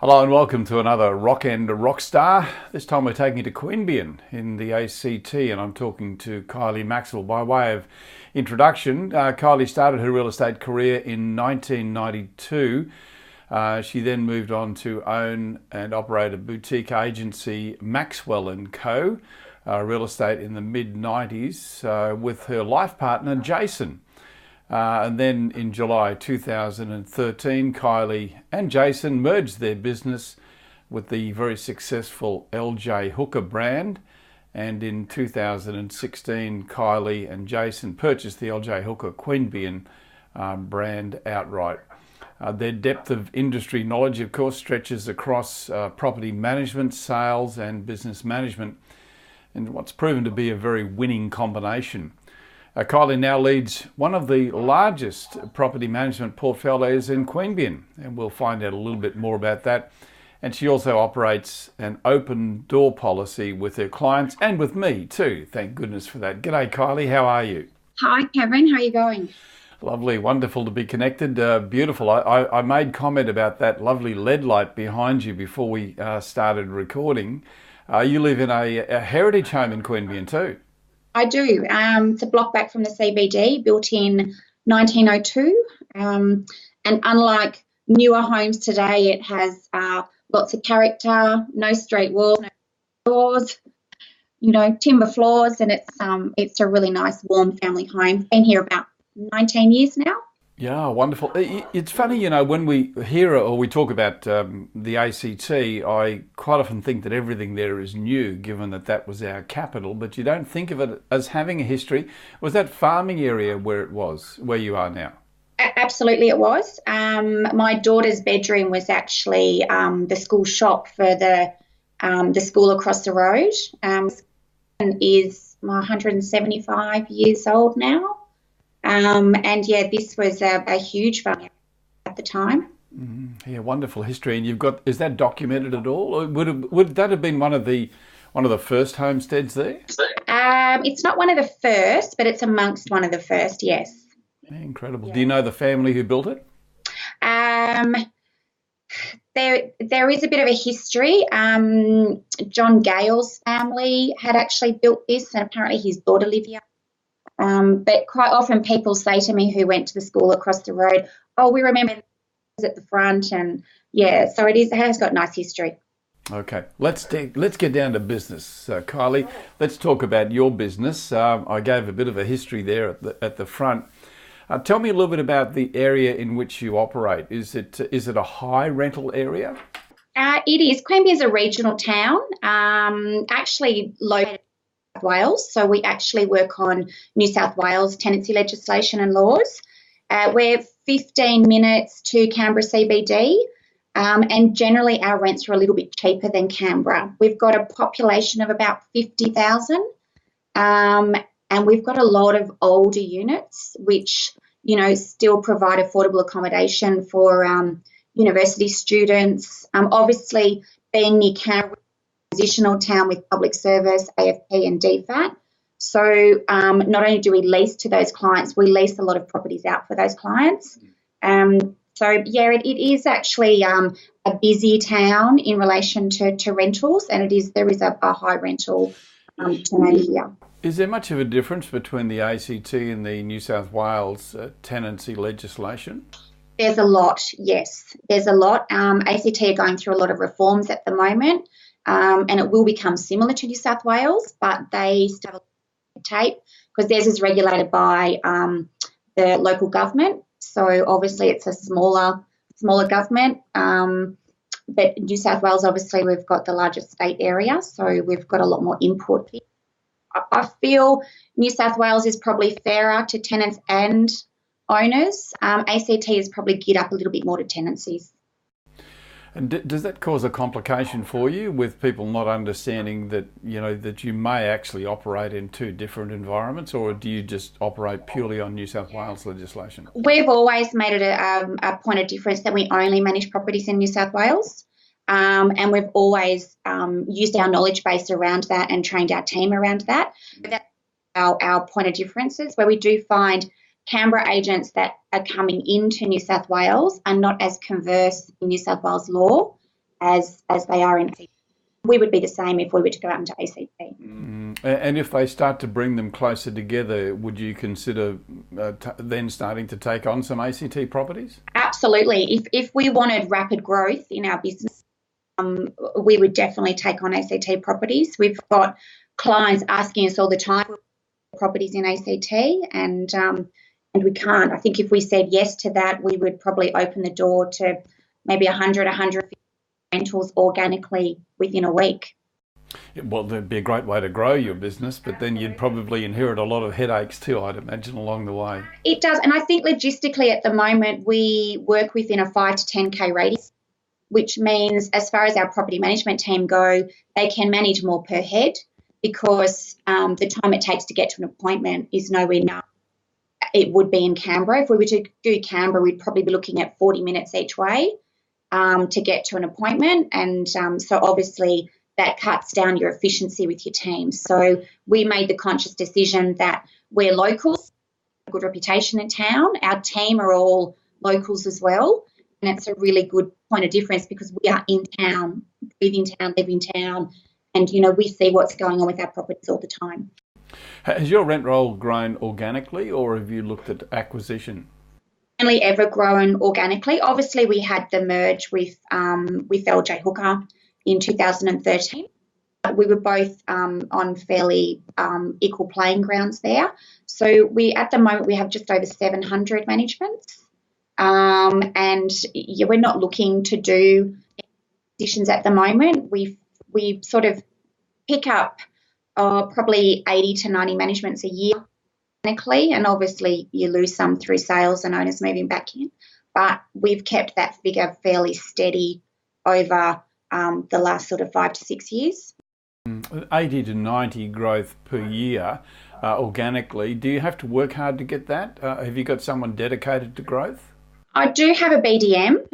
Hello and welcome to another Rockend Rockstar. This time we're taking you to Queanbeyan in the ACT, and I'm talking to Kylie Maxwell. By way of introduction, Kylie started her real estate career in 1992. She then moved on to own and operate a boutique agency, Maxwell and Co. Real estate in the mid-90s with her life partner, Jason. And then in July 2013, Kylie and Jason merged their business with the very successful LJ Hooker brand. And in 2016, Kylie and Jason purchased the LJ Hooker Queanbeyan brand outright. Their depth of industry knowledge, of course, stretches across property management, sales and business management, and what's proven to be a very winning combination. Kylie now leads one of the largest property management portfolios in Queanbeyan, and we'll find out a little bit more about that. And she also operates an open door policy with her clients and with me too. Thank goodness for that. G'day, Kylie. How are you? Hi, Kevin. How are you going? Lovely. Wonderful to be connected. Beautiful. I made comment about that lovely LED light behind you before we started recording. You live in a heritage home in Queanbeyan too. I do. It's a block back from the CBD, built in 1902. And unlike newer homes today, it has lots of character, no straight walls, no doors, timber floors, and it's a really nice, warm family home. Been here about 19 years now. Yeah, wonderful. It's funny, when we hear or we talk about the ACT, I quite often think that everything there is new, given that that was our capital, but you don't think of it as having a history. Was that farming area where you are now? Absolutely it was. My daughter's bedroom was actually the school shop for the school across the road. And is 175 years old now. And yeah, this was a huge farm at the time. Yeah, wonderful history. And is that documented at all? Or would that have been one of the first homesteads there? It's not one of the first, but it's amongst one of the first, yes. Yeah, incredible. Yeah. Do you know the family who built it? There is a bit of a history. John Gale's family had actually built this, and apparently his daughter lived here. But quite often people say to me who went to the school across the road, oh, we remember it was at the front, and yeah, so it has got nice history. Okay, let's get down to business. Kylie, let's talk about your business. I gave a bit of a history there at the front. Tell me a little bit about the area in which you operate. Is it a high rental area? It is. Queanbeyan is a regional town, actually located Wales, so we actually work on New South Wales tenancy legislation and laws. We're 15 minutes to Canberra CBD, and generally our rents are a little bit cheaper than Canberra. We've got a population of about 50,000, and we've got a lot of older units which still provide affordable accommodation for university students. Obviously, being near Canberra, transitional town with public service, AFP and DFAT. So not only do we lease to those clients, we lease a lot of properties out for those clients. So yeah, it is actually a busy town in relation to rentals, and there is a high rental turnover here. Is there much of a difference between the ACT and the New South Wales tenancy legislation? There's a lot, yes. There's a lot. ACT are going through a lot of reforms at the moment. And it will become similar to New South Wales, but they still have a tape because theirs is regulated by the local government. So obviously it's a smaller government. But New South Wales, obviously, we've got the largest state area, so we've got a lot more input. I feel New South Wales is probably fairer to tenants and owners. ACT is probably geared up a little bit more to tenancies. And does that cause a complication for you with people not understanding that that you may actually operate in two different environments, or do you just operate purely on New South Wales legislation? We've always made it a point of difference that we only manage properties in New South Wales, and we've always used our knowledge base around that and trained our team around that. That's our point of differences, where we do find Canberra agents that are coming into New South Wales are not as conversed in New South Wales law as they are in ACT. We would be the same if we were to go out into ACT. And if they start to bring them closer together, would you consider then starting to take on some ACT properties? Absolutely. If we wanted rapid growth in our business, we would definitely take on ACT properties. We've got clients asking us all the time properties in ACT, and we can't. I think if we said yes to that, we would probably open the door to maybe 150 rentals organically within a week. Well, that'd be a great way to grow your business, but then you'd probably inherit a lot of headaches too, I'd imagine, along the way. It does, and I think logistically at the moment we work within a 5 to 10k radius, which means as far as our property management team go, they can manage more per head because the time it takes to get to an appointment is nowhere near it would be in Canberra. If we were to do Canberra, we'd probably be looking at 40 minutes each way to get to an appointment, and so obviously that cuts down your efficiency with your team. So we made the conscious decision that we're locals, a good reputation in town. Our team are all locals as well, and it's a really good point of difference because we are in town, breathe in town, live in town, and, you know, we see what's going on with our properties all the time. Has your rent roll grown organically or have you looked at acquisition? Only ever grown organically. Obviously, we had the merge with LJ Hooker in 2013. We were both on fairly equal playing grounds there. So at the moment we have just over 700 managements, and we're not looking to do acquisitions at the moment. We sort of pick up probably 80 to 90 managements a year organically, and obviously you lose some through sales and owners moving back in. But we've kept that figure fairly steady over the last sort of 5 to 6 years. 80 to 90 growth per year organically. Do you have to work hard to get that? Have you got someone dedicated to growth? I do have a BDM,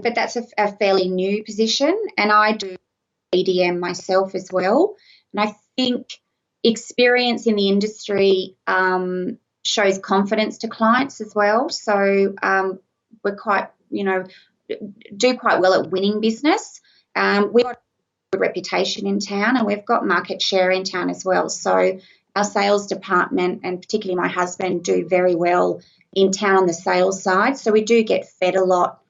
but that's a fairly new position, and I do BDM myself as well. And I think experience in the industry shows confidence to clients as well. So we're quite, do quite well at winning business. We've got a good reputation in town, and we've got market share in town as well. So our sales department, and particularly my husband, do very well in town on the sales side. So we do get fed a lot.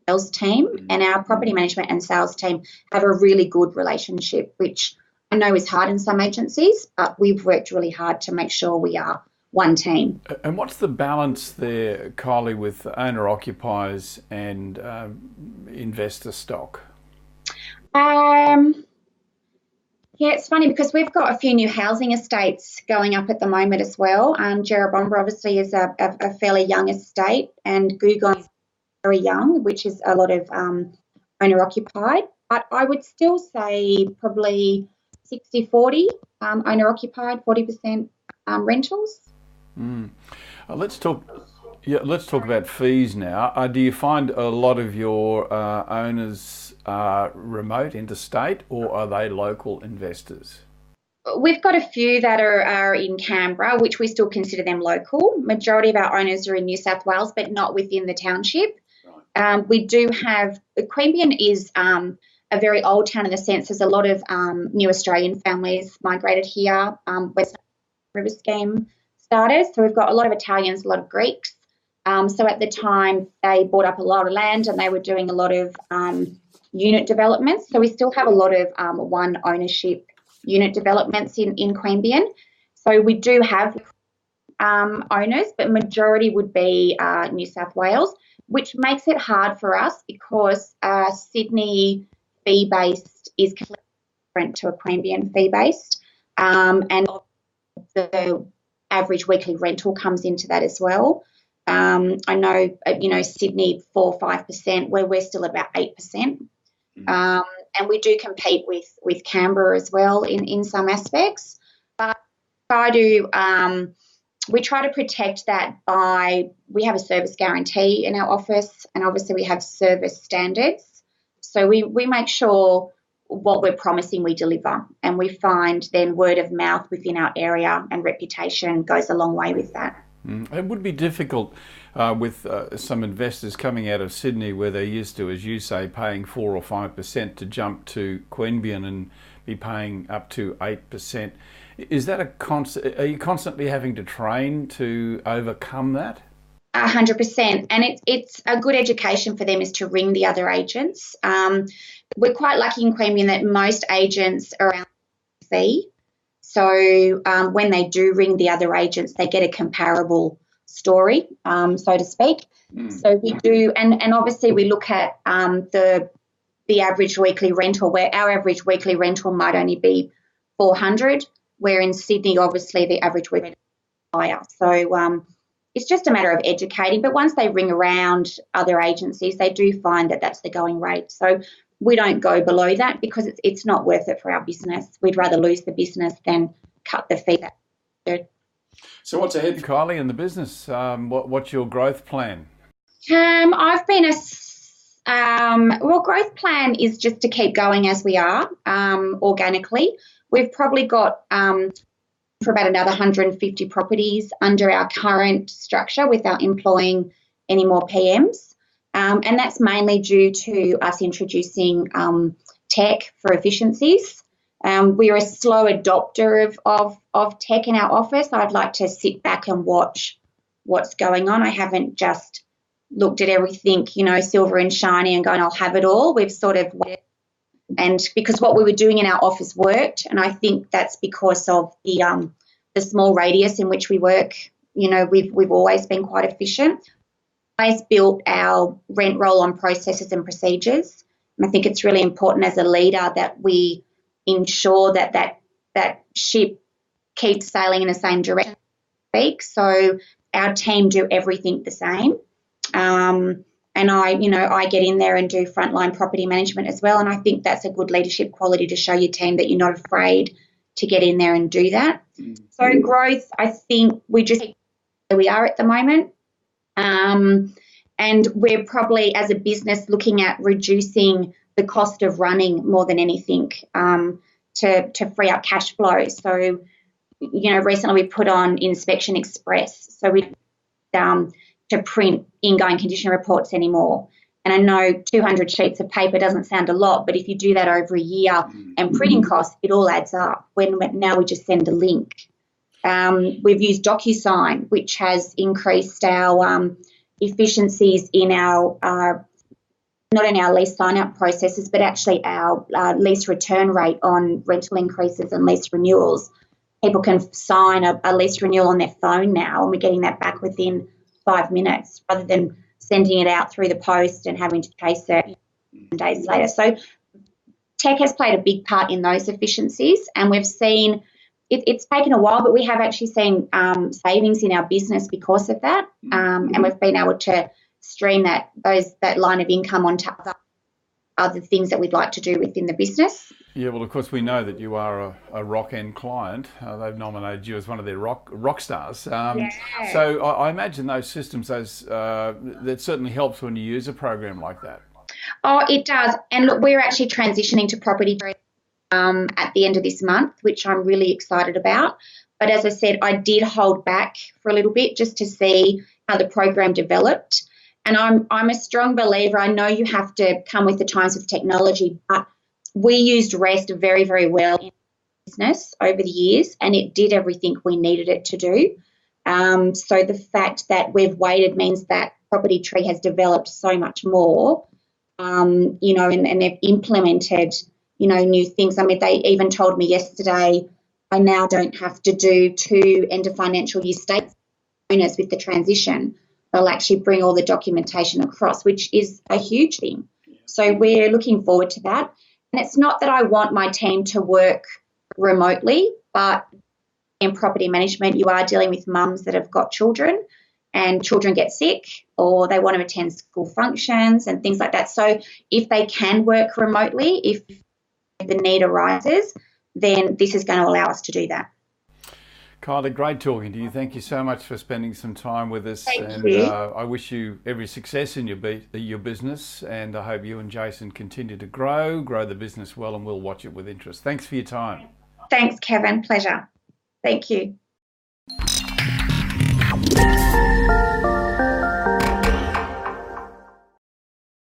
Sales team and our property management and sales team have a really good relationship, which I know is hard in some agencies, but we've worked really hard to make sure we are one team. And what's the balance there, Kylie, with owner-occupiers and investor stock? Yeah, it's funny because we've got a few new housing estates going up at the moment as well. Jerrabomber obviously is a fairly young estate, and Googong is very young, which is a lot of owner-occupied. But I would still say probably 60-40 owner-occupied, 40% rentals. Let's talk about fees now. Do you find a lot of your owners remote, interstate, or are they local investors? We've got a few that are in Canberra, which we still consider them local. Majority of our owners are in New South Wales, but not within the township. Right. We do have, Queanbeyan is a very old town in the sense there's a lot of new Australian families migrated here, West River Scheme starters. So we've got a lot of Italians, a lot of Greeks. So at the time they bought up a lot of land and they were doing a lot of unit developments. So we still have a lot of one ownership unit developments in Queanbeyan. So we do have owners, but majority would be New South Wales, which makes it hard for us because Sydney fee-based is completely different to a Queanbeyan fee-based, and the average weekly rental comes into that as well. I know, Sydney 4 or 5%, where we're still about 8%. And we do compete with Canberra as well in some aspects. But we try to protect that we have a service guarantee in our office, and obviously we have service standards. So we make sure what we're promising we deliver, and we find then word of mouth within our area and reputation goes a long way with that. It would be difficult with some investors coming out of Sydney where they're used to, as you say, paying 4 or 5% to jump to Queanbeyan and be paying up to 8%. Is that are you constantly having to train to overcome that? 100%, and it's a good education for them is to ring the other agents. We're quite lucky in Queanbeyan that most agents are around the fee. So when they do ring the other agents, they get a comparable story, so to speak. So we do, and obviously we look at the average weekly rental, where our average weekly rental might only be 400, where in Sydney, obviously, the average weekly is higher. So it's just a matter of educating. But once they ring around other agencies, they do find that that's the going rate. So we don't go below that because it's not worth it for our business. We'd rather lose the business than cut the fee. So what's ahead, Kylie, in the business? What's your growth plan? I've been growth plan is just to keep going as we are, organically. We've probably got for about another 150 properties under our current structure without employing any more PMs. And that's mainly due to us introducing tech for efficiencies. We're a slow adopter of tech in our office. I'd like to sit back and watch what's going on. I haven't just looked at everything, silver and shiny and going, I'll have it all. We've sort of waited. And because what we were doing in our office worked, and I think that's because of the small radius in which we work. We've always been quite efficient. Always built our rent roll on processes and procedures. And I think it's really important as a leader that we ensure that ship keeps sailing in the same direction. So our team do everything the same. And I get in there and do frontline property management as well. And I think that's a good leadership quality to show your team that you're not afraid to get in there and do that. So growth, I think we just where we are at the moment. And we're probably, as a business, looking at reducing the cost of running more than anything to free up cash flow. So, recently we put on Inspection Express. So we to print ingoing condition reports anymore. And I know 200 sheets of paper doesn't sound a lot, but if you do that over a year and printing costs, it all adds up. Now we just send a link. We've used DocuSign, which has increased our efficiencies in our not in our lease sign-up processes, but actually our lease return rate on rental increases and lease renewals. People can sign a lease renewal on their phone now, and we're getting that back within 5 minutes rather than sending it out through the post and having to chase it days later. So tech has played a big part in those efficiencies, and we've seen it's taken a while, but we have actually seen savings in our business because of that, and we've been able to stream that line of income onto other things that we'd like to do within the business. Yeah, well, of course, we know that you are a Rockend client. They've nominated you as one of their Rockstars. So I imagine those systems, that certainly helps when you use a program like that. Oh, it does. And look, we're actually transitioning to property at the end of this month, which I'm really excited about. But as I said, I did hold back for a little bit just to see how the program developed. And I'm a strong believer. I know you have to come with the times with technology, but we used REST very, very well in business over the years, and it did everything we needed it to do. So the fact that we've waited means that Property Tree has developed so much more, and they've implemented, new things. I mean, they even told me yesterday I now don't have to do 2 end of financial year statements with the transition. They'll actually bring all the documentation across, which is a huge thing. So we're looking forward to that. And it's not that I want my team to work remotely, but in property management, you are dealing with mums that have got children, and children get sick or they want to attend school functions and things like that. So if they can work remotely, if the need arises, then this is going to allow us to do that. Kylie, great talking to you. Thank you so much for spending some time with us. Thank you. I wish you every success in your business, and I hope you and Jason continue to grow the business well, and we'll watch it with interest. Thanks for your time. Thanks, Kevin. Pleasure. Thank you.